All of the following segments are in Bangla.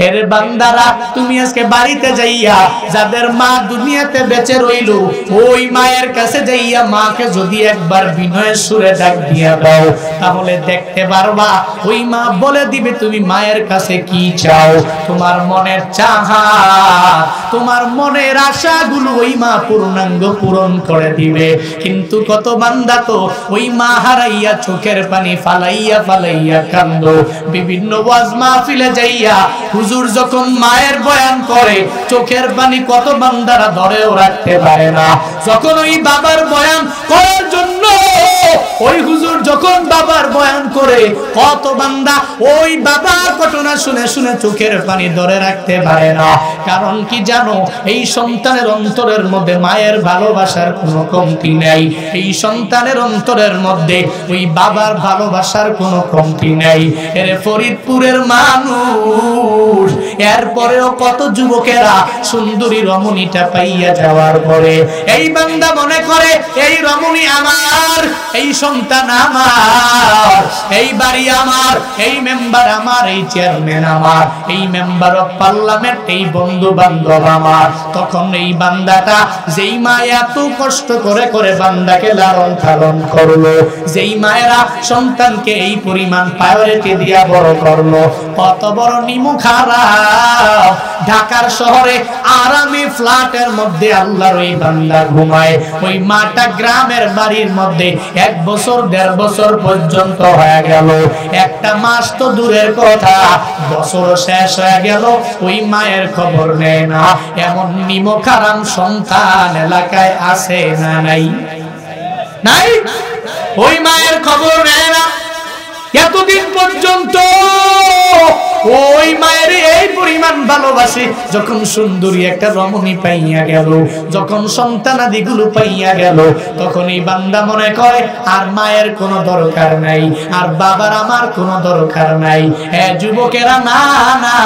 এরে বান্দারা, তুমি আজকে বাড়িতে যাইয়া যাদের মা দুনিয়াতে বেঁচে রইল, ওই মায়ের কাছে যাইয়া মাকে যদি একবার বিনয়ের সুরে ডাক দিয়া দাও, তাহলে দেখতে পারবা ওই মা বলে দিবে তুমি মায়ের কাছে কি চাও। তোমার মনের চাহত, তোমার মনের আশাগুলো ওই মা পূর্ণাঙ্গ পূরণ করে দিবে। কিন্তু কত বান্দা তো ওই মা হারাইয়া চোখের পানি ফালাইয়া ফালাইয়া কান্দো। বিভিন্ন ওয়াজ মাহফিলে যাইয়া হুজুর যখন মায়ের বয়ান করে, চোখের পানি কত বান্দারা ধরেও রাখতে পারে না। যখন ওই বাবার বয়ান করার জন্য ওই হুজুর যখন বাবার বয়ান করে, কত বান্দা ওই বাবার ঘটনা শুনে শুনে চোখের পানি ধরে রাখতে পারে না। কারণ কি জানো, এই সন্তানের অন্তরের মধ্যে মায়ের ভালোবাসার কোনো কমতি নেই। এই সন্তানের অন্তরের মধ্যে ওই বাবার ভালোবাসার কোনো কমতি নেই। এর ফরিদপুরের মানুষ, এরপরেও কত যুবকেরা সুন্দরী রমণীটা পাইয়া যাওয়ার পরে এই বান্দা মনে করে এই রমণী আমার, এই সন্তান আমার, এই বাড়ি আমার, এই মেম্বার আমার, এই চেয়ারম্যান আমার, এই মেম্বার অফ পার্লামেন্ট, এই বন্ধু বান্ধব আমার। তখন এই বান্দাটা, যেই মা এত কষ্ট করে করে বান্দাকে লালন পালন করলো, যেই মায়েরা সন্তানকে এই পরিমাণ প্রায়োরিটি দিয়া বড় করলো, কত বড় নিমুখ হারাম। ঢাকার শহরে আরামে ফ্ল্যাটের মধ্যে আল্লাহর ওই বান্দা ঘুমায়, ওই মাটা গ্রামের বাড়ির মধ্যে 1 বছর 1.5 বছর পর্যন্ত হয়ে গেল। একটা মাস তো দূরের কথা, বছর শেষ হয়ে গেল, ওই মায়ের খবর নেয় না। এমন নিমুখ হারাম সন্তান এলাকায় আছে না নাই? নাই, ওই মায়ের খবর নেয় না। এতদিন পর্যন্ত ওই মায়ের এই পরিমাণ ভালোবাসে, যখন সুন্দরী একটা রমণী পাইয়া গেল, যখন সন্তানাদিগুলো পাইয়া গেল, তখন এই বান্দা মনে করে আর মায়ের কোনো দরকার নাই, আর বাবার আমার কোনো দরকার নাই। হ্যাঁ যুবকেরা, না না,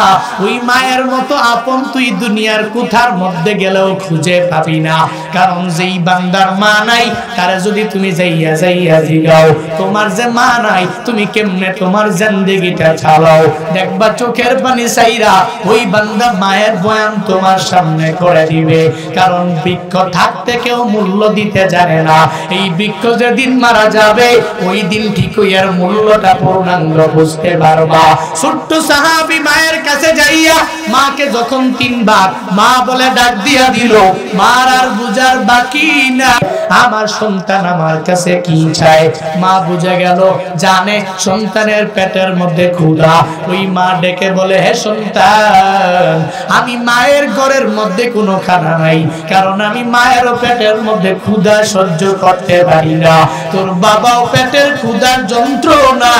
ওই মায়ের মতো আপন তুই দুনিয়ার কোথার মধ্যে গেলেও খুঁজে পাবি না। কারণ যেই বান্দার মা নাই, তারা যদি তুমি যাইয়া যাইয়া জিগাও তোমার যে মা নাই, তুমি কেমনে তোমার জিন্দেগিটা চালাও, দেখবা চোখের পানি চাইরা ওই বান্দা মায়ের বয়ান তোমার সামনে করে দিবে। কারণ বৃক্ষ থাকতে কেউ মূল্য দিতে জানে না। এই বৃক্ষ যেদিন মারা যাবে, ওই দিন ঠিক এর মূল্যটা পূর্ণাঙ্গ বুঝতে পারবা। ছোট্ট সাহাবী মায়ের কাছে যাইয়া মাকে যখন 3 বার মা বলে ডাক দিয়া দিল, মার আর বুঝার বাকি না, আমার সন্তান আমার কাছে কি চায়। মা বুঝে গেল, জানে সন্তানের পেটের মধ্যে ক্ষুধা। ওই মা ডেকে বলে, হে সন্তান, আমি মায়ের ঘরের মধ্যে কোনো খানা নাই, কারণ আমি মায়ের পেটের মধ্যে ক্ষুধা সহ্য করতে পারি না। তোর বাবাও পেটের ক্ষুধার যন্ত্রণা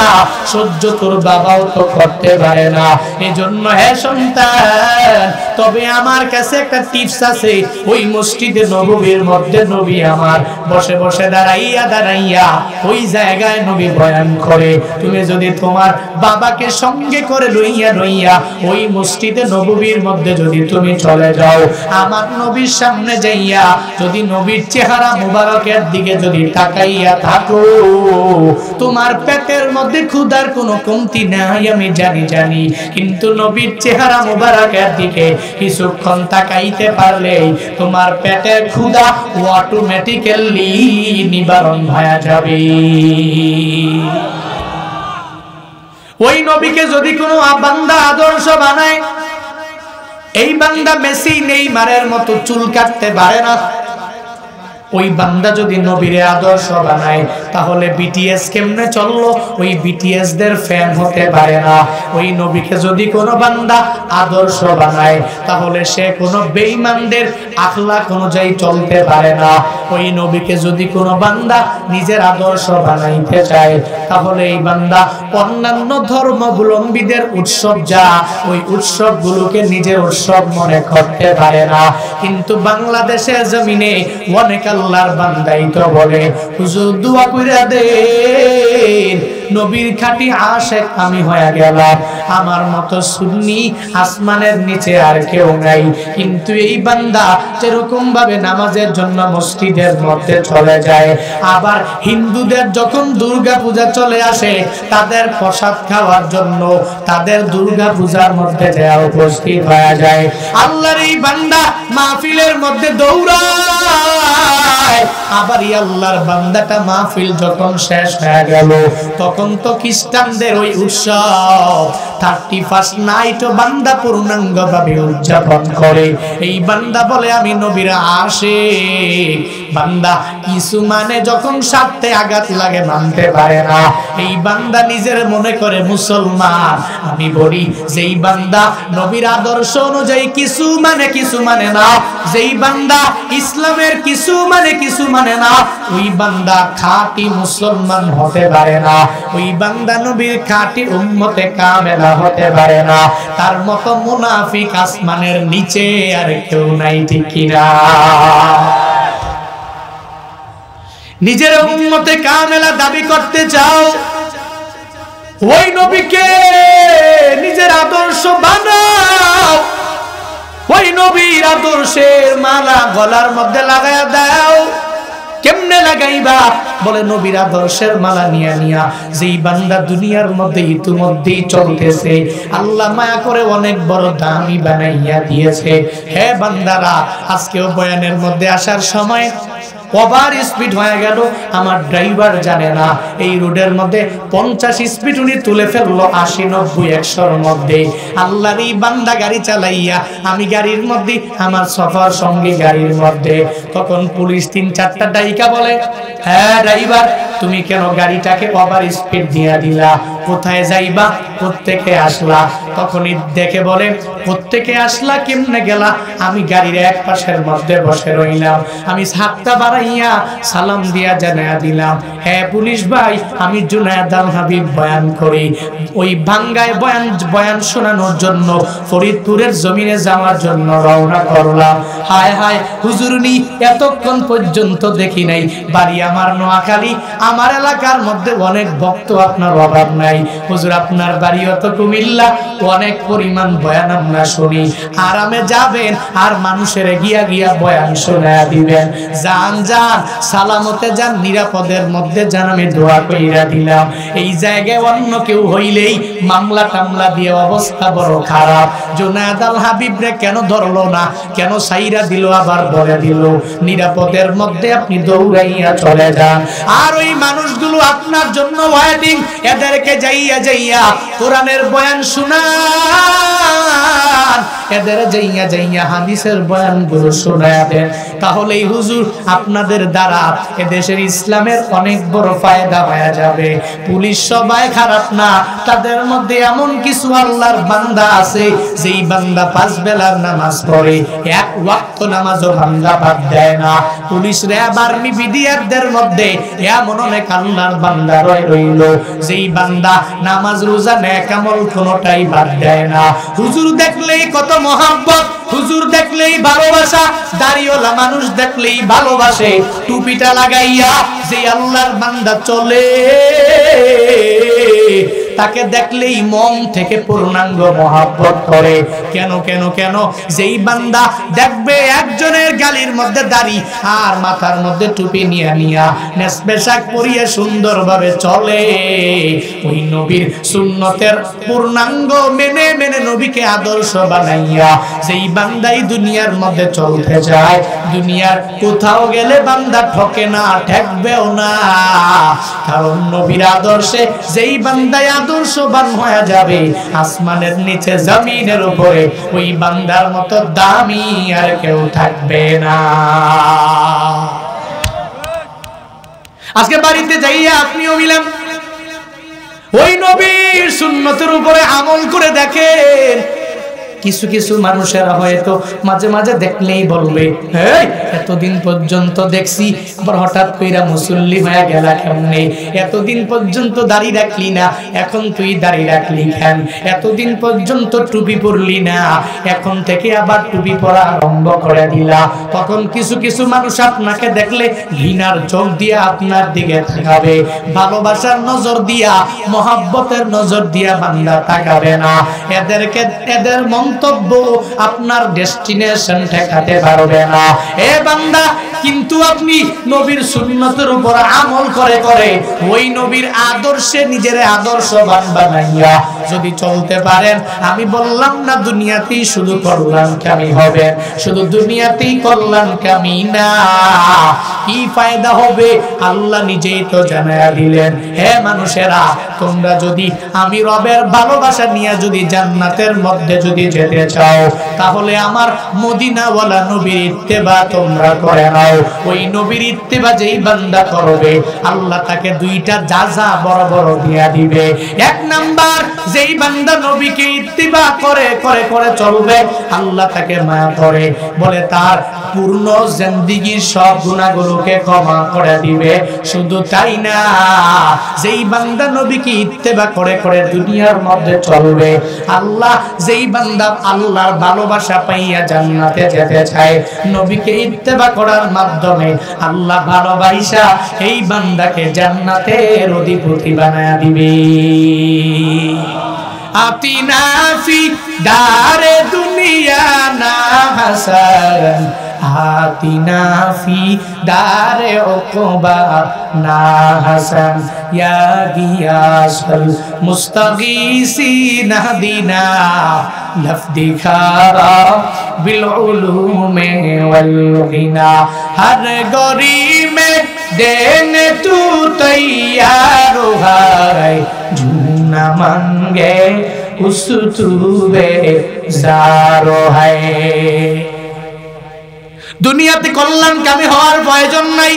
সহ্য তোর বাবাও তো করতে পারে না। এজন্য হে সন্তান, তবে আমার কাছে একটা টিপস আছে। ওই মসজিদে নববীর মধ্যে নবী আমার বসে বসে দাঁড়াইয়া দাঁড়াইয়া ওই জায়গায় নবী বয়ান করে। তুমি যদি তোমার বাবাকে সঙ্গে করে লইয়া লইয়া ওই মসজিদে নববীর মধ্যে যদি তুমি চলে যাও, আমার নবীর সামনে যাইয়া যদি নবীর চেহারা মুবারকের দিকে যদি তাকাইয়া থাকো, তোমার পেটের মধ্যে ক্ষুধার কোনো কমতি নাই, আমি জানি জানি। কিন্তু নবীর চেহারা মুবারকের দিকে কিছুক্ষণ তাকাইতে পারলেই তোমার পেটের ক্ষুধা অটোমেটিক্যালি নিবারণ হয়ে যাবে। ওই নবীকে যদি কোনো বান্দা আদর্শ বানায়, এই বান্দা মেসি নেইমারের মতো চুল কাটতে পারে না। ওই বান্দা যদি নবীর আদর্শ বানায়, তাহলে বিটিএস কেমনে চললো? ওই বিটিএস দের ফ্যান হতে পারে না। ওই নবীকে যদি কোনো বান্দা আদর্শ বানায়, তাহলে সে কোনো বেঈমানদের আখলাক অনুযায়ী চলতে পারে না। ওই নবীকে যদি কোনো বান্দা নিজের আদর্শ বানাইতে চায়, তাহলে এই বান্দা অন্যান্য ধর্মাবলম্বীদের উৎসব যা, ওই উৎসবগুলোকে নিজের উৎসব মনে করতে পারে না। কিন্তু বাংলাদেশের জমিনে অনেক আল্লাহর বান্দাই তো বলে, হুজুর দোয়া কইরা দেন, নবীর খাঁটি আশিক আমি হয়ে গেলাম। আমার মতো সুন্নি আসমানের নিচে আর কেউ নাই। কিন্তু এই বান্দা যেরকম ভাবে নামাজের জন্য মসজিদের মধ্যে চলে যায়, আবার হিন্দুদের যখন দুর্গা পূজা চলে আসে তাদের প্রসাদ খাওয়ার জন্য তাদের দুর্গা পূজার মধ্যে যা উপস্থিত হয়ে যায়, আল্লাহর এই বান্দা মাহফিলের মধ্যে দৌড়ায়। আবার এই আল্লাহর বান্দাটা মাহফিল যখন শেষ হয়ে গেল তখন তো খ্রিস্টানদের ওই উৎসব 31st নাইট বান্দা পূর্ণাঙ্গ ভাবে উদযাপন করে। এই বান্দা বলে আমি নবীর আশিক। বান্দা কিছু মানে যখন স্বার্থে আঘাত লাগে মানতে পারে না। এই বান্দা নিজের মনে করে মুসলমান। আমি বলি যেই বান্দা নবীর আদর্শ অনুযায়ী কিছু মানে না, যেই বান্দা ইসলামের কিছু মানে না, ওই বান্দা খাঁটি মুসলমান হতে পারে না। ওই বান্দা নবীর খাঁটি উম্মতে কামেলা হতে পারে না। তার মতো মুনাফিক আসমানের নিচে আর কেউ নাই, ঠিক কিনা? নিজের উম্মতে কামেলা দাবি করতে চাও, ওই নবীকে নিজের আদর্শ বানাও। ওই নবীর আদর্শের মালা গলার মধ্যে লাগায়া দাও। কেমনে লাগাইবা? বলে নবীর আদর্শের মালা নিয়া যেই বান্দা দুনিয়ার মধ্যে ইতিমধ্যেই চলতেছে, আল্লাহ মায়া করে অনেক বড় দামি বানাইয়া দিয়েছে। হে বান্দারা, আজকেও বয়ানের মধ্যে আসার সময় ওভার স্পিড হয়ে গেল, আমার ড্রাইভার জানে না এই রোডের মধ্যে 50 স্পিড উনি তুলে ফেললো 80, 90, 100-র মধ্যে। আল্লাহর এই বান্দা গাড়ি চালাইয়া, আমি গাড়ির মধ্যে, আমার সফর সঙ্গী গাড়ির মধ্যে। তখন পুলিশ 3-4টা ডাইকা বলে, হ্যাঁ ড্রাইভার, তুমি কেন গাড়িটাকে ওভার স্পিড দিয়া দিলা? কোথায় যাইবা? কোত্থেকে আসলা? তখনই দেখে বলে, কোত্থেকে আসলা, কেমনে গেলা? আমি গাড়ির এক পাশের মধ্যে বসে রইলাম, আমি হাতটা বাড়াইয়া সালাম দিয়া জানাইয়া দিলাম, হ্যাঁ পুলিশ ভাই, আমি জুনায়েদ আল হাবিব বয়ান করি। ওই ভাঙ্গায় বয়ান শোনানোর জন্য ফরিদপুরের জমিনে যাওয়ার জন্য রওনা করলাম। হায় হায় হুজুরনি, এতক্ষণ পর্যন্ত দেখি নাই। বাড়ি আমার নোয়াখালী, আমার এলাকার মধ্যে অনেক ভক্ত, আপনার অভাব নাই। হুজুর আপনার বাড়িও তো কুমিল্লা, অনেক পরিমাণ বয়ান আমরা শুনি। আরামে যাবেন আর মানুষের গিয়া বয়ান শোনায়া দিবেন। যান সালামতে যান, নিরাপদের মধ্যে যান, আমি দোয়া কইরা দিলাম। এই জায়গায় অন্য কেউ হইলেই মামলা টামলা দিয়ে অবস্থা বড় খারাপ। জুনায়েদ আল হাবিবরে কেন ধরলো না, কেন সাইরা দিল, আবার বলে দিল নিরাপদের মধ্যে আপনি দৌড়াইয়া চলে যান। আর ওই মানুষগুলো আপনার জন্য ওয়েটিং, এদেরকে যাইয়া কোরআনের বয়ান শুনান, এদের যাইয়া হাদিসের বয়ানগুলো শোনায়া দেন। তাহলেই হুজুর আপনাদের দ্বারা এদেশের ইসলামের অনেক বড় ফায়দা হয়ে যাবে। পুলিশ সবাই খারাপ না, তাদের মধ্যে এমন কিছু আল্লাহর বান্দা আছে যেই বান্দা 5 বেলার নামাজ পড়ে, 1 ওয়াক্ত নামাজও বান্দা বাদ দেয় না। পুলিশ র্যাব আর্মি বিডিআরদের মধ্যে এমন অনেক আল্লাহর বান্দা রইল যেই বান্দা নামাজ রোজা নেক আমল কোনোটাই বাদ দেয় না। হুজুর দেখলেই কত মহব্বত, হুজুর দেখলেই ভালোবাসা, দাড়িওয়ালা মানুষ দেখলেই ভালোবাসে। টুপিটা লাগাইয়া যে আল্লাহর বান্দা চলে, তাকে দেখলেই মন থেকে পূর্ণাঙ্গ মহব্বত করে। কেন যেই বান্দা দেখবে একজনের গালির মধ্যে দাড়ি আর মাথার মধ্যে টুপি নিয়া নেসপেশাক পরিয়ে সুন্দরভাবে চলে, ওই নবীর সুন্নতের পূর্ণাঙ্গ মেনে নবীকে আদর্শ বানাইয়া যেই বান্দাই দুনিয়ার মধ্যে চলতে যায়, দুনিয়ার কোথাও গেলে বান্দা ঠকে না, ঠেকবেও না। কারণ নবীর আদর্শে যেই বান্দায় আদর্শবান হয়ে যাবে, আসমানের নিচে জমিনের উপরে ওই বান্দার মতো দামি আর কেউ থাকবে না। আজকে বাড়িতে যাইয়া আপনিও মিলেন, ওই নবীর সুন্নতের উপরে আমল করে দেখেন। কিছু কিছু মানুষেরা হয়তো মাঝে মাঝে দেখলেই বলবে, এই এতদিন পর্যন্ত দেখছি, আবার হঠাৎ কইরা মুসল্লি হয়ে গেলা কেমনে? এতদিন পর্যন্ত দাড়ি রাখলি না, এখন তুই দাড়ি রাখলি কেন? এতদিন পর্যন্ত টুপি পরলি না, এখন থেকে আবার টুপি পরা আরম্ভ করে দিলা। তখন কিছু কিছু মানুষ আপনাকে দেখলে ঘৃণার চোখ দিয়ে আপনার দিকে তাকাবে, ভালোবাসার নজর দিয়া, মহব্বতের নজর দিয়া বান্দা তাকাবে না। এদের মন্তব্য আপনার ডেস্টিনেশন ঠেকাতে পারবে না। এ বান্দা, কিন্তু আপনি নবীর সুন্নতের উপর আমল করে করে ওই নবীর আদর্শে নিজের আদর্শবান বানাইয়া যদি চলতে পারেন, আমি বললাম না দুনিয়াতেই শুধু কল্যাণকামী হবে, শুধু দুনিয়াতেই কল্যাণকামী না, কি ফায়দা হবে আল্লাহ নিজেই তো জানায়া দিলেন। হে মানুষেরা, তোমরা যদি আমি রবের ভালোবাসা নিয়ে যদি জান্নাতের মধ্যে যদি যেতে চাও, তাহলে আমার মদিনাওয়ালা নবীর ইত্তেবা তোমরা করে নাও। ওই নবীর ইত্তেবা যেই বান্দা করবে, আল্লাহ তাকে দুইটা জাযা বড় বড় দিয়া দিবে। এক নাম্বার, যেই বান্দা নবীকে ইত্তেবা করে করে করে চলবে, আল্লাহ তাকে মায়া করে বলে তার পূর্ণ জিন্দেগীর সব গুনাহগুলোকে ক্ষমা করে দিবে। শুধু তাই না, যেই বান্দা নবীকে ইত্তেবা করে করে দুনিয়ার মধ্যে চলবে, আল্লাহ যেই বান্দা আল্লাহর ভালোবাসা পাইয়া জান্নাতে যেতে চায়, নবীকে ইত্তেবা করার মাধ্যমে আল্লাহ ভালোবাসা এই বান্দাকে জান্নাতের অধিপতি বানায়া দিবে। আতিনা ফি দারে দুনিয়া না হাসান, আতিনা ফি দারে উকবা না হাসান, ইয়া গিয়াসুল মুস্তাগীসিন হাদিনা লফদি খারা বিল উলুমে ওয়াল গিনা, হর গরি মে দেনে তু তৈয়ার হায়, ঝুনা মাঙ্গে উস তুবে জারো হায়। দুনিয়াতে কল্যাণকামী হওয়ার প্রয়োজন নাই।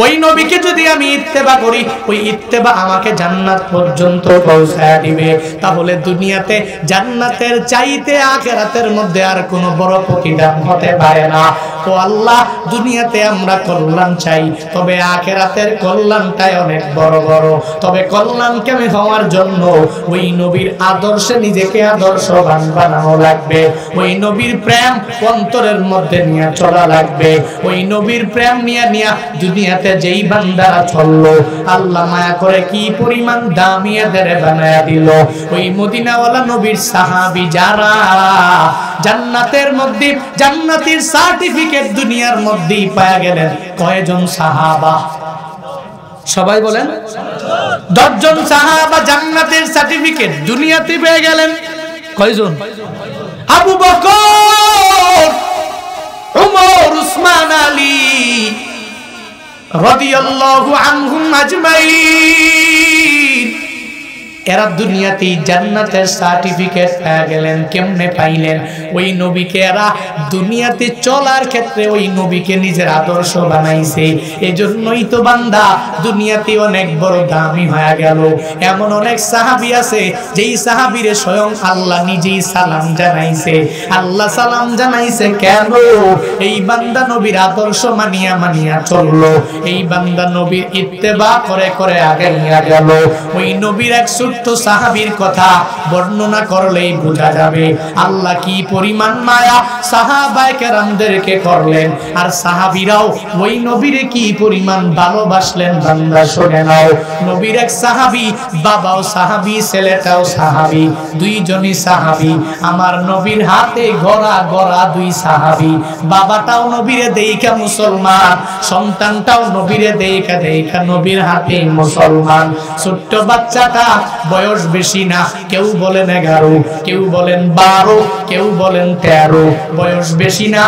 ওই নবীকে যদি আমি ইত্তেবা করি, ওই ইত্তেবা আমাকে জান্নাত পর্যন্ত পৌঁছায় দিবে। তাহলে দুনিয়াতে জান্নাতের চাইতে আখিরাতের মধ্যে আর কোনো বড় প্রতিদান হতে পারে না। তো আল্লাহ, দুনিয়াতে আমরা কল্যাণ চাই, তবে আখিরাতের কল্যাণটাই অনেক বড় বড়। তবে কল্যাণকামী হওয়ার জন্য ওই নবীর আদর্শে নিজেকে আদর্শবান বানানো লাগবে। ওই নবীর প্রেম অন্তরের মধ্যে নিয়ে চলা লাগবে। ওই নবীর প্রেম নিয়ে দুনিয়া যেই বান্দারা চললো, আল্লাহ মায়া করে কি পরিমাণ দামি এদের বানায়া দিল। ওই মদিনাওয়ালা নবীর সাহাবী যারা জান্নাতের মধ্যে জান্নাতের সার্টিফিকেট দুনিয়ার মধ্যেই পাওয়া গেলেন, কয়জন সাহাবা? সবাই বলেন। 10 জন সাহাবা জান্নাতের সার্টিফিকেট দুনিয়াতে পেয়ে গেলেন। কয়জন? আবু বকর, উমর, উসমান, আলী রাদিয়াল্লাহু আনহুম আজমাইন। এরা দুনিয়াতেই জান্নাতের সার্টিফিকেট পেয়ে গেলেন। কেমনে পাইলেন? ওই নবীকে এরা দুনিয়াতে চলার ক্ষেত্রে ওই নবীকে নিজের আদর্শ বানাইছে। এজন্যই তো বান্দা দুনিয়াতে অনেক বড় দামি হয়ে গেল। এমন অনেক সাহাবী আছে যেই সাহাবীরে স্বয়ং আল্লাহ নিজেই সালাম জানাইছে। আল্লাহ সালাম জানাইছে কেন? এই বান্দা নবীর আদর্শ মানিয়া মানিয়া চললো, এই বান্দা নবীর ইত্তেবা করে করে আগাইয়া গেল। ওই নবীর এক ছোট্ট সাহাবীর কথা বর্ণনা করলেই বোঝা যাবে আল্লাহ কি পরিমাণ মায়া সাহাবায়ে কেরামদেরকে করলেন, আর সাহাবীরাও ওই নবীরে কি পরিমাণ ভালোবাসলেন। বান্দা শুনে নাও, নবীর এক সাহাবী, বাবাও সাহাবী, ছেলেটাও সাহাবী, দুইজনই সাহাবী। আমার নবীর হাতে গড়া গড়া 2 সাহাবী। বাবাটাও নবীরে দেইখা মুসলমান, সন্তানটাও নবীরে দেইখা দেইখা নবীর হাতে মুসলমান। ছোট্ট বাচ্চাটা বয়স বেশি না, কেউ বলেন 11, কেউ বলেন 12, কেউ বলেন 13, বয়স বেশি না।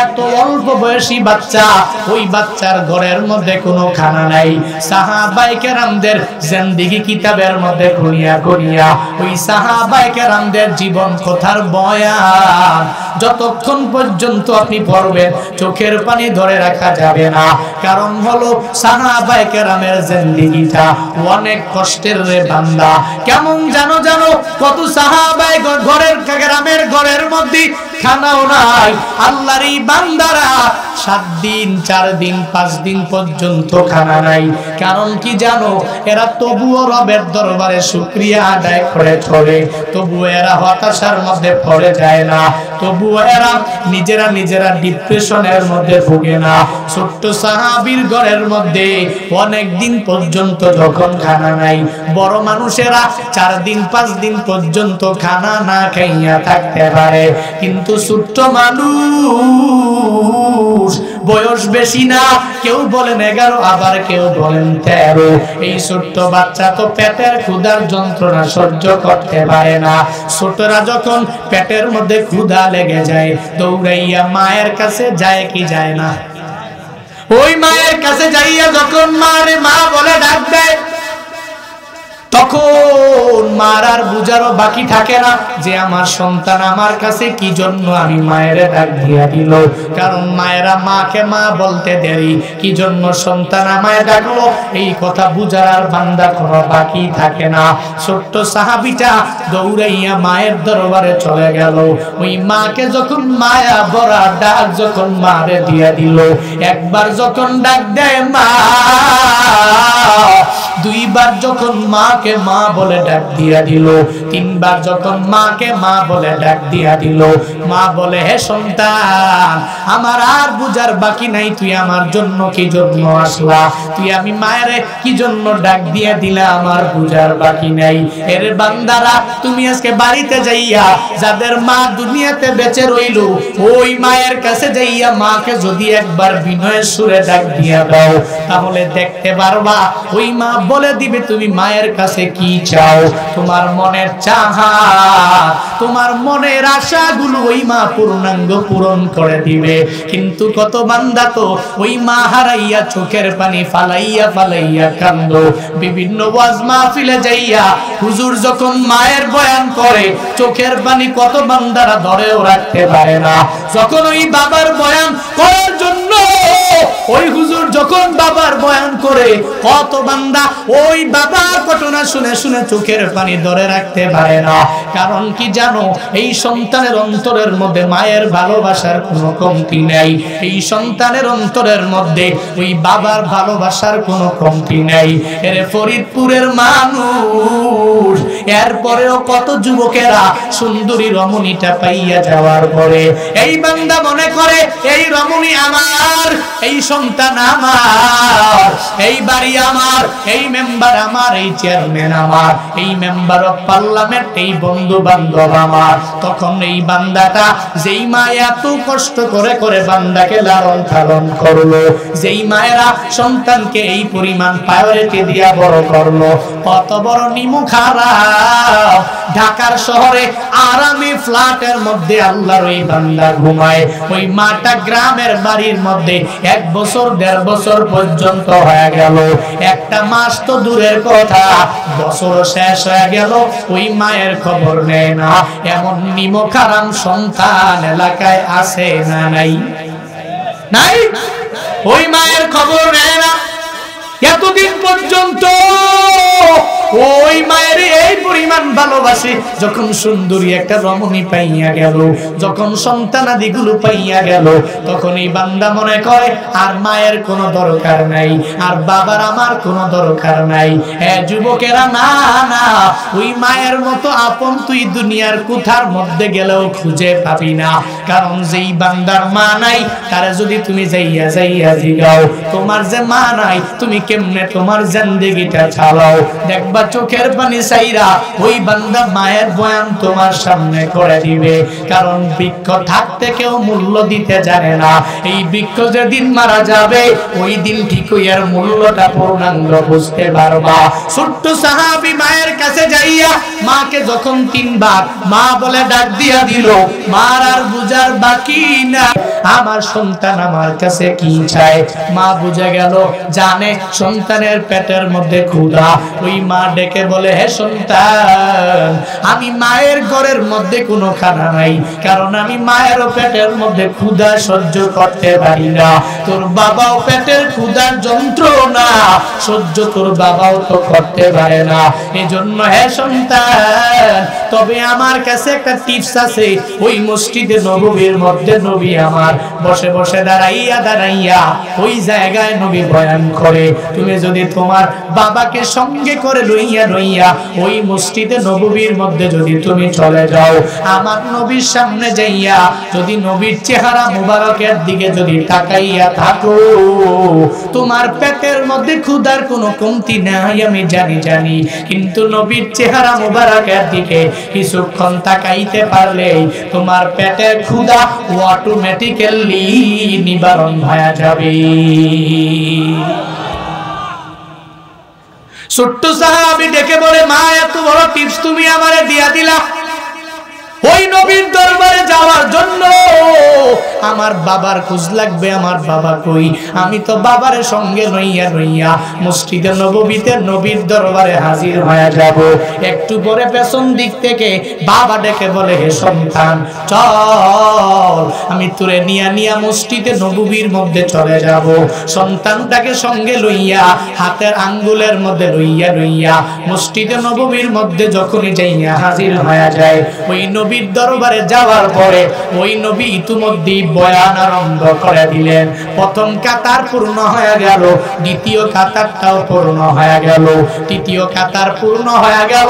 এত অল্প বয়সী বাচ্চা, ওই বাচ্চার ঘরের মধ্যে কোনো খানা নাই। সাহাবায়ে কেরামদের জিন্দেগি কিতাবের মধ্যে খুঁড়িয়া খুঁড়িয়া ওই সাহাবায়ে কেরামদের জীবন কথার বয়ান যতক্ষণ পর্যন্ত আপনি পড়বেন চোখের পানি ধরে রাখা যাবে না। কারণ হলো সাহাবায়ে কেরামের জিন্দেগিটা অনেক কষ্টের রে বান্দা। কেমন জানো কত সাহাবায়ে ঘরের মধ্যে খানাও নাই। আল্লাহর এই বান্দারা 7 দিন 4 দিন 5 দিন পর্যন্ত খানা নাই। কারণ কি জানো? এরা তবুও রবের দরবারে শুকরিয়া আদায় করে চলে, তবুও এরা হতাশার মধ্যে পড়ে যায় না, তবুও এরা নিজেরা ডিপ্রেশনের মধ্যে ভোগে না। ছোট্ট সাহাবীর ঘরের মধ্যে অনেক দিন পর্যন্ত যখন খানা নাই, বড় মানুষেরা 4 দিন 5 দিন পর্যন্ত খানা না খাইয়া থাকতে পারে, কিন্তু ছোট্ট মানুষ বয়স বেশি না, কেউ বলেন 11 আবার কেউ বলেন 13, এই ছোট্ট বাচ্চা তো পেটের ক্ষুধার যন্ত্রণা সহ্য করতে পারে না। ছোটরা যখন পেটের মধ্যে ক্ষুধা লেগে যায় দৌড়াইয়া মায়ের কাছে যায় কি যায় না? ওই মায়ের কাছে যাইয়া যখন মারে মা বলে ডাক দেয়, তখন মার আর বুঝারও বাকি থাকে না যে আমার সন্তান আমার কাছে কি জন্য আমি মায়ের ডাক দিয়া দিল। কারণ মায়েরা মাকে মা বলতে দেরি, কি জন্য সন্তান আমায় ডাকলো এই কথা বুঝার আর বান্দা কোনো বাকি থাকে না। ছোট্ট সাহাবীটা দৌড়াইয়া মায়ের দরবারে চলে গেল। ওই মাকে যখন মায়া ভরা ডাক যখন মারে দিয়া দিল, একবার যখন ডাক দেয় মা, দুইবার যখন মাকে মা বলে ডাক দিয়া দিল, তিনবার যখন মাকে মা বলে ডাক দিয়া দিল, মা বলে হে সন্তান আমার আর বুঝার বাকি নাই, তুই আমার জন্য কি জন্য আসলা, তুই আমি মায়েরে কি জন্য ডাক দিয়া দিলা আমার বুঝার বাকি নাই। এর বান্দারা তুমি আজকে বাড়িতে যাইয়া যাদের মা দুনিয়াতে বেঁচে রইল ওই মায়ের কাছে যাইয়া মাকে যদি একবার বিনয়ের সুরে ডাক দিয়া দাও, তাহলে দেখতে পারবা ওই মা বলে দিবে তুমি মায়ের কাছে কি চাও, তোমার মনের চাহত তোমার মনের আশাগুলো ওই মা পূর্ণাঙ্গ পূরণ করে দিবে। কিন্তু কত বান্দা তো ওই মা হারাইয়া চোখের পানি ফালাইয়া ফালাইয়া কান্দো। বিভিন্ন ওয়াজ মাহফিলে যাইয়া হুজুর যখন মায়ের বয়ান করে চোখের পানি কত বান্দারা ধরেও রাখতে পারে না। যখন ওই বাবার বয়ান করার জন্য ওই হুজুর যখন বাবার বয়ান করে কত বান্দা ওই বাবার ঘটনা শুনে শুনে চোখের পানি ধরে রাখতে পারে না। কারণ কি জানো? এই সন্তানের অন্তরের মধ্যে মায়ের ভালোবাসার কোনো কমতি নেই, এই সন্তানের অন্তরের মধ্যে ওই বাবার ভালোবাসার কোনো কমতি নেই। এর ফরিদপুরের মানুষ এরপরেও কত যুবকেরা সুন্দরী রমণীটা পাইয়া যাওয়ার পরে এই বান্দা মনে করে এই রমণী আমার, এই সন্তান আমার, এই বাড়ি আমার, এই মেম্বার আমার, এই চেয়ারম্যান আমার, এই মেম্বার অফ পার্লামেন্ট, এই বন্ধু বান্ধব আমার। তখন এই বান্দাটা যেই মা এত কষ্ট করে করে বান্দাকে লালন পালন করলো, যেই মায়েরা সন্তানকে এই পরিমাণ প্রায়োরিটি দিয়া বড় করলো, কত বড় নিমুখ হারাম। ঢাকার শহরে আরামে ফ্ল্যাটের মধ্যে আল্লাহর ওই বান্দা ঘুমায়, ওই মাটা গ্রামের বাড়ির মধ্যে 1 বছর 1.5 বছর পর্যন্ত হয়ে গেল, একটা মাস তো দূরের কথা বছর শেষ হয়ে গেল, ওই মায়ের খবর নেয় না। এমন নিমুখ হারাম সন্তান এলাকায় আছে না নাই? নাই, ওই মায়ের খবর নেয় না। এতদিন পর্যন্ত ওই মায়ের এই পরিমাণ ভালোবাসে, যখন সুন্দরী একটা রমণী পাইয়া গেল, যখন সন্তানাদিগুলো পাইয়া গেল, তখন এই বান্দা মনে করে আর মায়ের কোনো দরকার নাই, আর বাবার আমার কোনো দরকার নাই। হ্যাঁ যুবকেরা, না না, ওই মায়ের মতো আপন তুই দুনিয়ার কোথার মধ্যে গেলেও খুঁজে পাবি না। কারণ যেই বান্দার মা নাই তারা যদি তুমি যাইয়া যাইয়া জিগাও তোমার যে মা নাই তুমি কেমনে তোমার জিন্দেগিটা চালাও, দেখবা চোখের পানি চাইরা ওই বান্দা মায়ের বয়ান তোমার সামনে করে দিবে। কারণ বৃক্ষ থাকতে কেউ মূল্য দিতে জানে না, এই বৃক্ষ যেদিন মারা যাবে ওই দিন ঠিকই এর মূল্যটা পূর্ণাঙ্গ বুঝতে পারবা। ছোট্ট সাহাবী মায়ের কাছে যাইয়া মাকে যখন 3 বার মা বলে ডাক দিয়া দিল, মার আর বুঝার বাকি না। আমার সন্তান আমার কাছে কি চায়। মা বুঝে গেল, জানে সন্তানের পেটের মধ্যে ক্ষুধা। ওই মা ডেকে বলে, হে সন্তান, আমি মায়ের ঘরের মধ্যে কোনো খানা নাই, কারণ আমি মায়ের পেটের মধ্যে ক্ষুধা সহ্য করতে পারি না। তোর বাবাও পেটের ক্ষুধার যন্ত্রণা সহ্য তোর বাবাও তো করতে পারে না। এজন্য হে সন্তান, তবে আমার কাছে একটা টিপস আছে। ওই মসজিদে নববীর মধ্যে নবী আমার বসে বসে দাঁড়াইয়া ওই জায়গায় নবী বয়ান করে। তুমি যদি তোমার বাবাকে সঙ্গে করে লইয়া ওই মসজিদে নববীর মধ্যে যদি তুমি চলে যাও, আমার নবীর সামনে যাইয়া যদি নবীর চেহারা মুবারকের দিকে যদি তাকাইয়া থাকো, তোমার পেটের মধ্যে ক্ষুধার কোনো কমতি নাই আমি জানি, কিন্তু নবীর চেহারা মুবারকের দিকে কিছুক্ষণ তাকাইতে পারলে তোমার পেটের ক্ষুধা অটোমেটিক্যালি নিবারণ হয়ে যাবে। ছোট্ট সাহাবী ডেকে বলে, মা এত বড় টিপস তুমি আমারে দিয়া দিলা। ওই নবীর দরবারে যাওয়ার জন্য আমার বাবার খোঁজ লাগবে, আমার বাবা কই? আমি তো বাবার সঙ্গে লইয়া মসজিদে নববীতে নবীর দরবারে হাজির হয়ে যাব। একটু পরে পেছন দিক থেকে বাবা ডেকে বলে, হে সন্তান, চল আমি তোরে নিয়া মসজিদে নববীর মধ্যে চলে যাব। সন্তানটাকে সঙ্গে লইয়া হাতের আঙ্গুলের মধ্যে লইয়া মসজিদে নববীর মধ্যে যখনই যাইয়া হাজির হয়ে যায়, ওই নবীর দরবারে যাওয়ার পরে ওই নবী ইতিমধ্যেই বয়ান আরম্ভ করে দিলেন। প্রথম কাতার পূর্ণ হয়ে গেল, দ্বিতীয় কাতারটাও পূর্ণ হয়ে গেল, তৃতীয় কাতার পূর্ণ হয়ে গেল।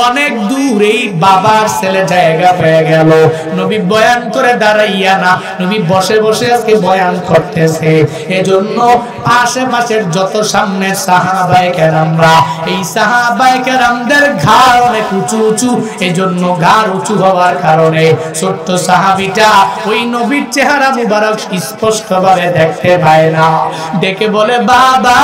অনেক দূরেই বাবার ছেলে জায়গা পেয়ে গেল। নবী বয়ান করে দাঁড়াইয়া না, নবী বসে বসে আজকে বয়ান করতেছে। এজন্য আশেপাশের যত সামনে সাহাবায়ে কেরামরা, এই সাহাবায়ে কেরামদের ঘাড় অনেক উঁচু, এজন্য ঘাড় উঁচু হওয়ার কারণে ছোট্ট সাহাবীটা ওই নবীর চেহারা মুবারক স্পষ্ট ভাবে দেখতে পায় না। ডেকে বলে, বাবা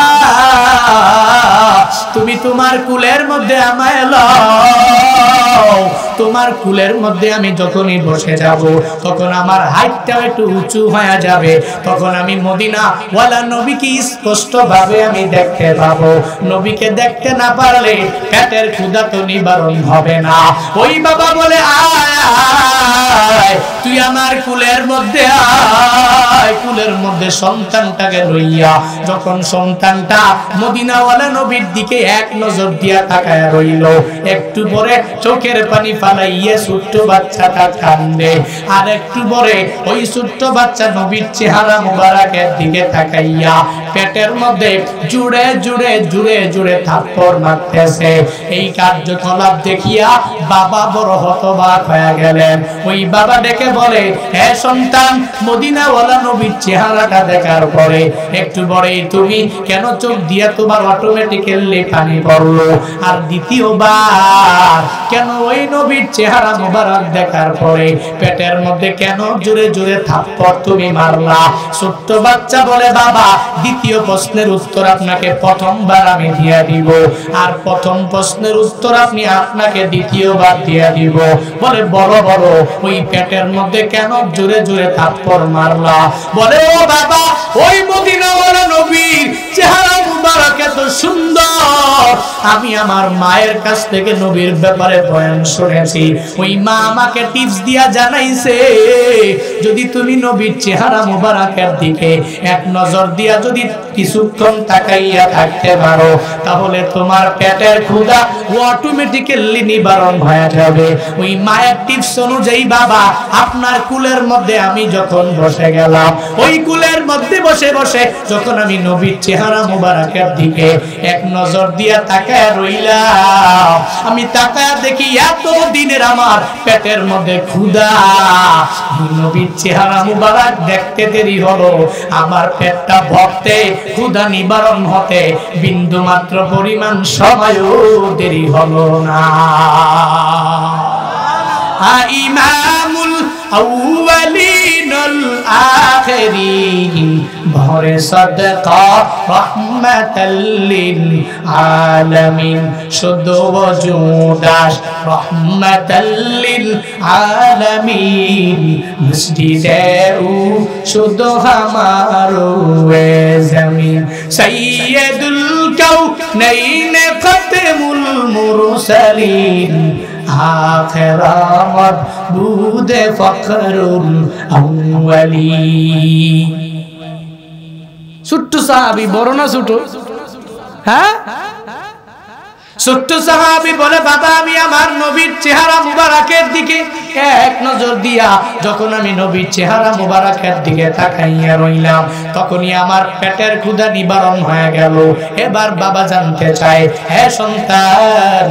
তুমি তোমার কুলের মধ্যে আমায় লও। তোমার কুলের মধ্যে আমি যখনই বসে যাব, তখন আমার হাতটাও একটু উঁচু হয়ে যাবে, তখন আমি মদিনা ওয়ালা নবীকে স্পষ্ট ভাবে আমি দেখতে পাবো। নবীকে দেখতে না পারলে পেটের ক্ষুধা তো নিবারণ হবে না। ওই বাবা বলে, আয় তুই আমার কুলের মধ্যে আয়। কুলের মধ্যে সন্তানটাকে লইয়া যখন সন্তানটা মদিনাওয়ালা নবীর দিকে এক নজর দিয়া তাকায় রইল, একটু পরে চোখের পানি ফালাইয়া ছোট্ট বাচ্চাটা কান্দে। আর একটু পরে ওই ছোট্ট বাচ্চা নবীর চেহারা মুবারকের দিকে তাকাইয়া পেটের মধ্যে জুড়ে থাপ্পড় মারতেছে। এই কার্যকলাপ দেখিয়া বাবা বড় হতবাক হয়ে গেলেন। ওই বাবা ডেকে বলে, হে সন্তান, মদিনাওয়ালা নবীর চেহারাটা দেখার পরে একটু পরেই তুমি কেন চোখ দিয়া তোমার অটোমেটিক্যালি পানি পড়লো? আর দ্বিতীয়বার কেন ওই নবীর চেহারা মুবারক দেখার পরে পেটের মধ্যে কেন জোরে থাপ্পড় তুমি মারলা? ছোট্ট বাচ্চা বলে, বাবা দ্বিতীয় প্রশ্নের উত্তর আপনাকে প্রথমবার আমি দিয়া দিব, আর প্রথম প্রশ্নের উত্তর আপনাকে দ্বিতীয়বার দিয়া দিব। বলে, বড় ওই পেটের মধ্যে কেন জোরে থাপ্পড় মারলা? বলে, ও বাবা, ওই মদিনাওয়ালা নবীর চেহারা মুবারক এত সুন্দর, আমি আমার মায়ের কাছ থেকে নবীর ব্যাপারে বয়ান শুনেছি। ওই মা আমাকে টিপস দিয়া জানাইছে, যদি তুমি নবীর চেহারা মুবারকের দিকে এক নজর দিয়া যদি কিছুক্ষণ তাকাইয়া থাকতে পারো, তাহলে তোমার পেটের ক্ষুধা অটোমেটিক্যালি নিবারণ হয়ে যাবে। ওই মায়ের টিপস অনুযায়ী বাবা আপনার কুলের মধ্যে আমি যখন বসে গেলাম, ওই কুলের মধ্যে বসে যখন আমি নবীর চেহারা মুবারকের দিকে এক নজর দিয়া তাকায় রইলাম, আমি তাকায় দেখি এত দিনের আমার পেটের মধ্যে ক্ষুধা। নবীর চেহারা মুবারক দেখতে দেরি হলো, আমার পেটটা ভরতে ক্ষুধা নিবারণ হতে বিন্দু মাত্র পরিমাণ সময়ও দেরি হলো না। ইমামুল আউয়ালিনুল আখিরিন ভরে সাদকা রাহমাতাল লিল আলামিন, শুধু ওজুদাস রাহমাতাল লিল আলামিন, मस्जिदे शुद्ध हमारो ज़मीन सैयदुल कौनैन खत्मुल मुरसलीन आखिर मबूद फखरुल अव्वलीन। ছোট্ট সাহাবী, বড় না ছোট? হ্যাঁ, ছোট্ট সাহাবী বলে, বাবা আমি আমার নবীর চেহারা মুবারকের দিকে এক নজর দিয়া যখন আমি নবীর চেহারা মুবারকের দিকে তাকাইয়া রইলাম, তখনই আমার পেটের ক্ষুধা নিবারণ হয়ে গেল। এবার বাবা জানতে চায়, হে সন্তান,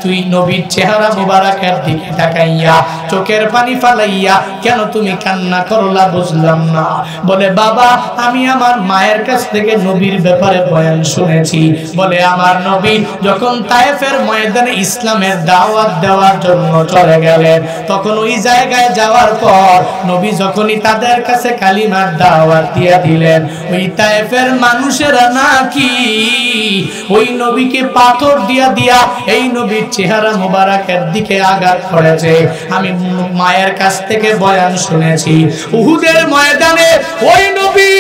তুই নবীর চেহারা মুবারকের দিকে তাকাইয়া চোখের পানি ফালাইয়া কেন তুমি কান্না করলা, বুঝলাম না। বলে, বাবা আমি আমার মায়ের কাছ থেকে নবীর ব্যাপারে বয়ান শুনেছি। বলে, আমার নবী যখন তায়েফের ময়দানে ইসলামের দাওয়াত দেওয়ার জন্য চলে গেলেন, তখন ওই জায়গায় যাওয়ার পর নবী যখনই তাদের কাছে কালিমার দাওয়াত দিয়ে দিলেন, ওই তায়েফের মানুষেরা নাকি ওই নবীকে পাথর দিয়া এই নবীর চেহারা মোবারকের দিকে আঘাত করেছে। আমি মায়ের কাছ থেকে বয়ান শুনেছি, উহুদের ময়দানে ওই নবী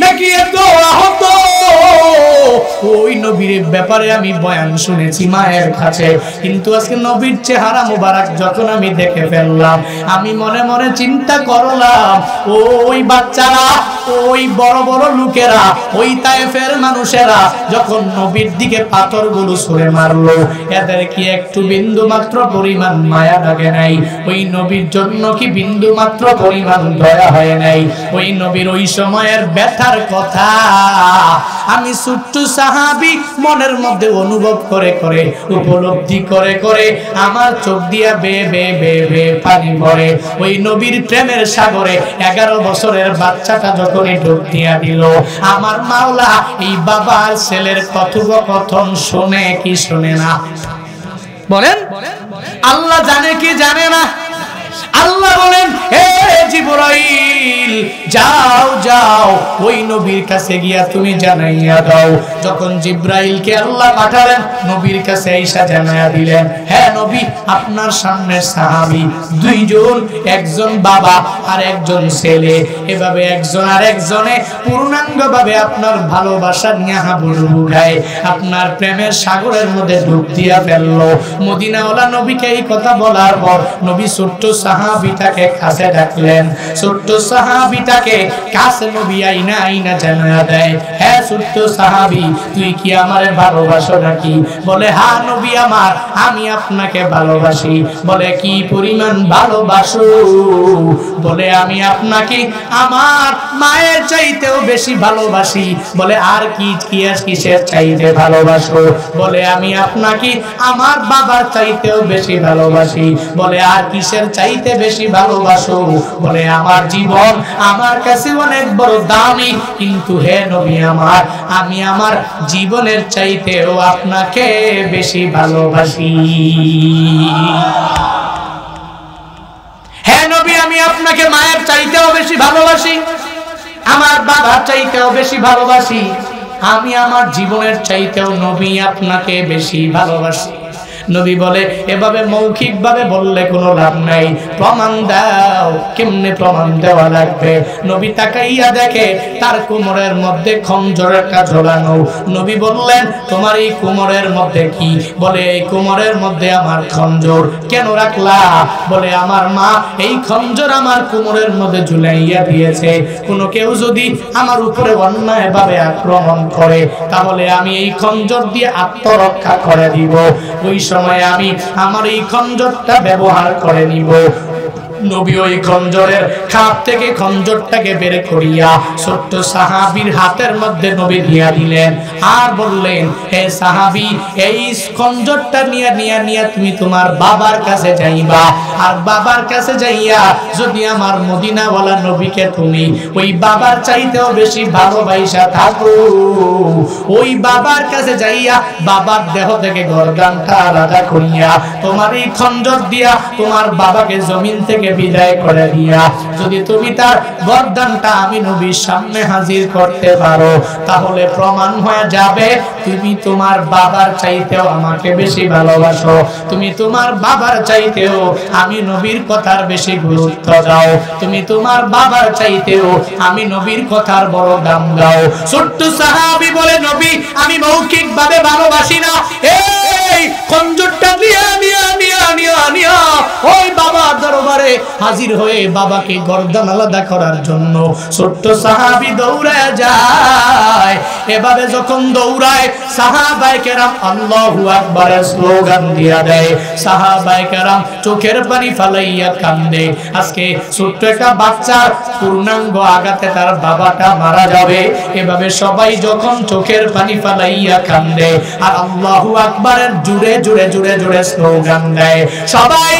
নাকি এত আহত, ওই নবীর ব্যাপারে আমি বয়ান শুনেছি মায়ের কাছে। কিন্তু আজকে নবীর চেহারা মোবারক যখন আমি দেখে ফেললাম, আমি মনে মনে চিন্তা করলাম, ওই বাচ্চারা, ওই বড় বড় লোকেরা, ওই তায়েফের মানুষেরা যখন নবীর দিকে পাথরগুলো ছুঁড়ে মারলো, এদের কি একটু বিন্দু মাত্র পরিমাণ মায়া লাগে নাই? ওই নবীর জন্য কি বিন্দু মাত্র পরিমাণ দয়া হয় নাই? ওই নবীর ওই সময়ের ব্যথার কথা আমি ছোট্ট সাহাবী মনের মধ্যে অনুভব করে করে, উপলব্ধি করে করে আমার চোখ দিয়া বে বে বে বে পানি পড়ে। ওই নবীর প্রেমের সাগরে 11 বছরের বাচ্চাটা যখনই ডুব দিয়া দিল, আমার মাওলা এই বাবার ছেলের কথোপকথন শুনে কি শুনে না? বলেন, আল্লাহ জানে কি জানে না? আল্লাহ বলেন, হে জিবরাইল, যাও যাও ওই নবীর কাছে গিয়া তুমি জানাইয়া দাও। যখন জিবরাইলকে আল্লাহ পাঠালেন, নবীর কাছে আইসা জানাইয়া দিলেন, হ্যাঁ নবী, আপনার সামনে সাহাবী দুইজন, একজন বাবা আর একজন ছেলে, এভাবে একজন আর একজনে পূর্ণাঙ্গভাবে আপনার ভালোবাসা নিয়ে হাবুডুবু খায়, আপনার প্রেমের সাগরের মধ্যে ডুব দিয়া ফেললো। মদিনাওয়ালা নবীকে এই কথা বলার পর নবী ছোট্ট সাহাবীটাকে কাছে ডাকলেন। ছোট্ট সাহাবীটাকে কাছে নবী আইনা জানায়া দেয়, হ্যাঁ ছোট্ট সাহাবী, তুই কি আমারে ভালোবাসো নাকি? বলে, হ্যাঁ নবী আমার, আমি আপনাকে ভালোবাসি। বলে, কি পরিমাণ ভালোবাসো? বলে, আমি আপনাকে আমার মায়ের চাইতেও বেশি ভালোবাসি। বলে, আর কিসের চাইতে ভালোবাসো? বলে, আমি আপনাকে আমার বাবার চাইতেও বেশি ভালোবাসি। বলে, আর কিসের চাইতে বেশি ভালোবাসো? বলে, আমার জীবন আমার কাছে অনেক বড় দামি, কিন্তু হে নবী আমার, আমি আমার জীবনের চাইতেও আপনাকে বেশি ভালোবাসি। হে নবী, আমি আপনাকে মায়ের চাইতেও বেশি ভালোবাসি, আমার বাবার চাইতেও বেশি ভালোবাসি, আমি আমার জীবনের চাইতেও নবী আপনাকে বেশি ভালোবাসি। নবী বলে, এভাবে মৌখিক ভাবে বললে কোনো লাভ নাই, প্রমাণ দাও। কেমনে প্রমাণ দেওয়া লাগবে? নবী তাকাইয়া দেখে তার কোমরের মধ্যে খঞ্জরের কাজ ঝোলানো। নবী বললেন, তোমার এই কোমরের মধ্যে কি? বলে, এই কোমরের মধ্যে আমার খঞ্জর। কেন রাখলা? বলে, আমার মা এই খঞ্জর আমার কোমরের মধ্যে ঝুলাইয়া দিয়েছে, কোনো কেউ যদি আমার উপরে অন্যায় ভাবে আক্রমণ করে, তাহলে আমি এই খঞ্জর দিয়ে আত্মরক্ষা করে দিব। ওই সময় আমি আমার এই খঞ্জরটা ব্যবহার করে নিব। নবী ওই খঞ্জরের খাপ থেকে খঞ্জরটাকে বের করিয়া ছোট্ট সাহাবীর হাতের মধ্যে নবী দিয়া দিলেন, আর বললেন, হে সাহাবী, এই খঞ্জরটা নিয়ে তুমি তোমার বাবার কাছে যাইবা, আর বাবার কাছে যাইয়া যদি আমার মদিনাওয়ালা নবীকে তুমি ওই বাবার চাইতেও বেশি ভালোবাসা থাকো, ওই বাবার কাছে যাইয়া বাবার দেহ থেকে গর্দানটা আলাদা করিয়া তোমার এই খঞ্জর দিয়া তোমার বাবাকে জমিন থেকে থেকে বিদায় করে দিয়া যদি তুমি তার গর্দানটা আমি নবীর সামনে হাজির করতে পারো, তাহলে প্রমাণ হয়ে যাবে তুমি তোমার বাবার চাইতেও আমাকে বেশি ভালোবাসো, তুমি তোমার বাবার চাইতেও আমি নবীর কথার বেশি গুরুত্ব দাও, তুমি তোমার বাবার চাইতেও আমি নবীর কথার বড় দাম দাও। ছোট্ট সাহাবী বলে, নবী আমি মৌখিক ভাবে ভালোবাসি না, এই খঞ্জরটা নিয়া নিয়া নিয়া নিয়া নিয়া ওই বাবার দরবারে হাজির হয়ে বাবাকে গর্দান আলাদা করার জন্য ছোট্ট সাহাবী দৌড়ে যায়। এভাবে যখন দৌড়ায় সাহাবায়ে কেরাম আল্লাহু আকবারের স্লোগান দিয়া দেয়, সাহাবায়ে কেরাম চোখের পানি ফালাইয়া কান্দে। আজকে ছোট্ট একটা বাচ্চার পূর্ণাঙ্গ আঘাতে তার বাবাটা মারা যাবে, এভাবে সবাই যখন চোখের পানি ফালাইয়া কান্দে আর আল্লাহু আকবারের জুড়ে জুড়ে জুড়ে জুড়ে স্লোগান দেয়, সবাই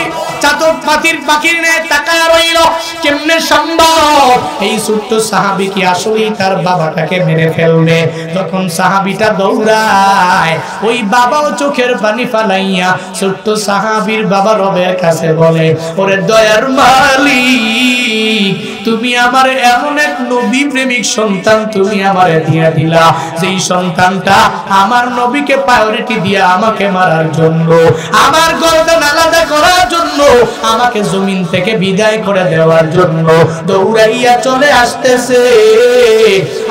চাতক পাখির পাখির নে তাকায় রইল। কেমনে সম্ভব এই ছোট্ট সাহাবী কি আসলেই তার বাবাটাকে মেরে ফেলবে? তখন সাহাবীটা দৌড়ায়, ওই বাবাও চোখের পানি ফালাইয়া ছোট্ট সাহাবীর বাবা রবের কাছে বলে, ওরে দয়ার মালিক, তুমি আমার এমন এক নবী প্রেমিক সন্তান তুমি আমারে দিয়া দিলা, যেই সন্তানটা আমার নবীকে প্রায়োরিটি দিয়া আমাকে মারার জন্য, আমার গর্দান আলাদা করার জন্য, আমাকে জমিন থেকে বিদায় করে দেওয়ার জন্য দৌড়াইয়া চলে আসতেছে।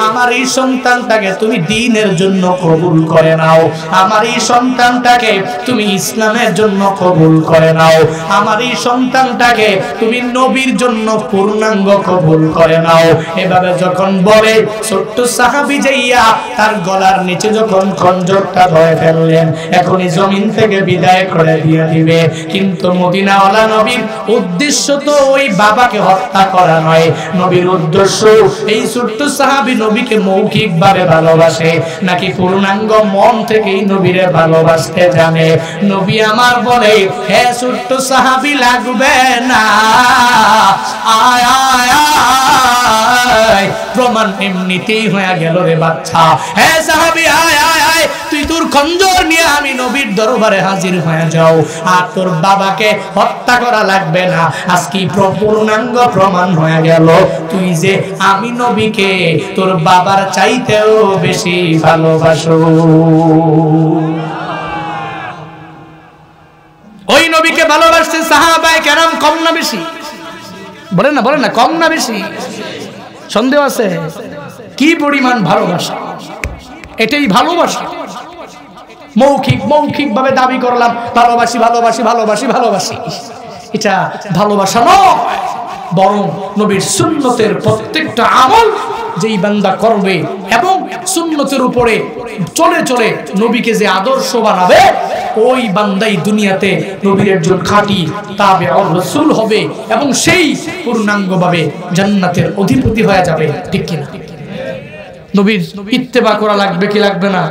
আমার এই সন্তানটাকে তুমি দ্বীনের জন্য কবুল করে নাও, আমার এই সন্তানটাকে তুমি ইসলামের জন্য কবুল করে নাও, আমার এই সন্তানটাকে তুমি নবীর জন্য পূর্ণাঙ্গ কবুল করে নাও। এভাবে যখন বলে ছোট্ট সাহাবী যাইয়া তার গলার নিচে যখন খঞ্জরটা ধরে ফেললেন, এখনই জমিন থেকে বিদায় করে দিয়ে দিবে। কিন্তু মদিনাওয়ালা নবীর উদ্দেশ্য তো ওই বাবাকে হত্যা করা নয়, নবীর উদ্দেশ্য এই ছোট্ট সাহাবী নবীকে মৌখিক ভাবে ভালোবাসে নাকি পূর্ণাঙ্গ মন থেকেই নবীরে ভালোবাসতে জানে। নবী আমার বলে, হে ছোট্ট সাহাবী লাগবে না, আয় আয় আয়, প্রমাণ এমনিতেই হয়ে গেল রে বাচ্চা। হে সাহাবী আয় আয় আয়, তুই তোর খঞ্জর নিয়ে আমি নবীর দরবারে হাজির হয়ে যাও, আর তোর বাবাকে হত্যা করা লাগবে না। আজকে পূর্ণাঙ্গ প্রমাণ হয়ে গেল তুই যে আমি নবীকে তোর বাবার চাইতেও বেশি ভালোবাসো। ওই নবীকে ভালোবাসতে সাহাবায়ে কেরাম কম না বেশি? বলেন না বলেন না, কম না বেশি? সন্দেহ আছে? কি পরিমাণ ভালোবাসা! এটাই ভালোবাসা। মৌখিক ভাবে দাবি করলাম ভালোবাসি ভালোবাসি ভালোবাসি ভালোবাসি, এটা ভালোবাসা নয়, বরং নবীর সুন্নতের প্রত্যেকটা আমল যেই বান্দা করবে এবং সুন্নতের উপরে চলে চলে নবীকে যে আদর্শ বানাবে, ওই বান্দাই দুনিয়াতে নবীর একজন খাঁটি তাবেঈর রাসূল হবে এবং সেই পূর্ণাঙ্গভাবে জান্নাতের অধিপতি হয়ে যাবে। ঠিক কিনা? নবীর ইত্তেবা করা লাগবে কি লাগবে না?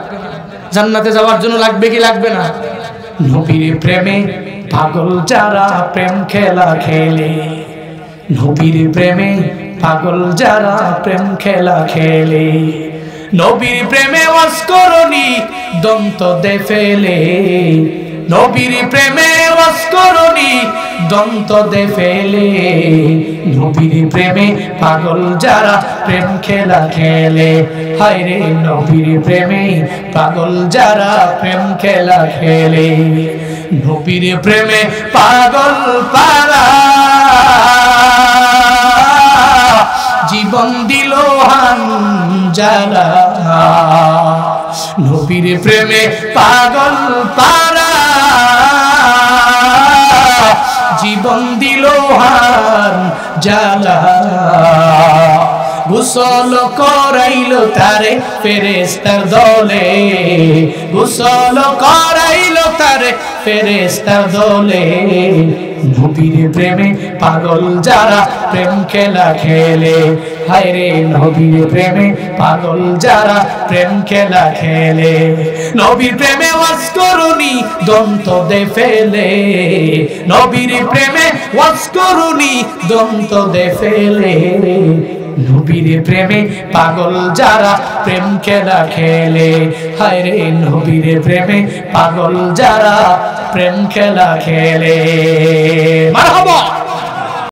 জান্নাতে যাওয়ার জন্য লাগবে কি লাগবে না? নবীর প্রেমে পাগল যারা প্রেম খেলা খেলে, নবীর প্রেমে পাগল যারা প্রেম খেলা খেলে, নবীর প্রেমে অস্করণী দন্ত দে ফেলে, নবীর প্রেমে অস্করণী দন্ত দে ফেলে, নবীর প্রেমে পাগল যারা প্রেম খেলা খেলে, হায় রে নবীর প্রেমে পাগল যারা প্রেম খেলা খেলে, নবীর প্রেমে পাগল পারা জীবন দিল হানজালা, নবীর প্রেমে পাগল পারা জীবন দিল হানজালা, গোসল করাইলো তারে ফেরেশতার দলে, গোসল করাইলো তারে ফেরেশতার দলে, নবীর প্রেমে পাগল যারা প্রেম খেলা খেলে, হায় রে নবীর প্রেমে পাগল যারা প্রেম খেলা খেলে, নবীর প্রেমে অস্করণী দন্ত দে ফেলে, নবীর প্রেমে অস্করণী দন্ত দে ফেলে, নবীর প্রেমে পাগল যারা প্রেম খেলা খেলে, হায় রে নবীর প্রেমে পাগল যারা প্রেম খেলা খেলে। মারহাবা।